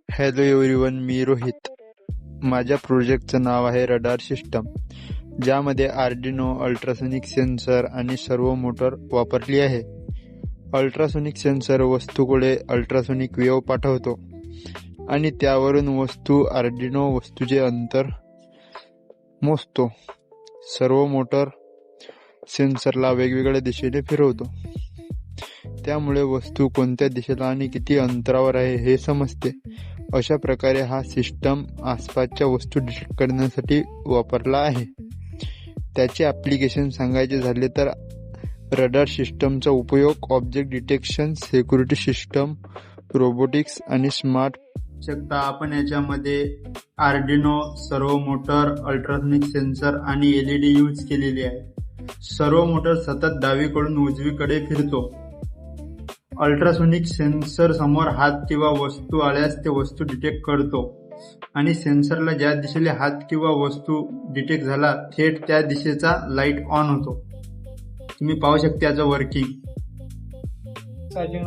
Hello everyone, मी रोहित. माझ्या प्रोजेक्टचं नाव आहे रडार सिस्टम, ज्यामध्ये आर्डिनो अल्ट्रासोनिक सेन्सर आणि सर्वो मोटर वापरली आहे. अल्ट्रासोनिक सेन्सर वस्तूकडे अल्ट्रासोनिक वेव्ह पाठवतो आणि त्यावरून आर्डिनो वस्तूचे अंतर मोजतो. सर्वो मोटर सेन्सरला वेगवेगळ्या दिशेने फिरवतो. त्यामुळे वस्तू कोणत्या दिशेला आणि किती अंतरावर आहे हे समजते. अशा प्रकारे हा सिस्टम आसपासच्या वस्तू डिटेक्ट करण्यासाठी वापरला आहे. त्याचे ॲप्लिकेशन सांगायचे झाले तर रडार सिस्टमचा उपयोग object detection, security system, robotics आणि स्मार्ट शकता. आपण याच्यामध्ये आर्डिनो, सर्वो मोटर, अल्ट्रासोनिक सेन्सर आणि LED यूज केलेली आहे. सर्वो मोटर सतत डावीकडून उजवीकडे फिरतो. अल्ट्रासोनिक सेन्सर समोर हात किंवा वस्तू आल्यास ते वस्तू डिटेक्ट करतो आणि सेन्सरला ज्या दिशेने हात किंवा वस्तू डिटेक्ट झाला थेट त्या दिशेचा लाईट ऑन होतो. तुम्ही पाहू शकता याचं वर्किंग. चार्जिंग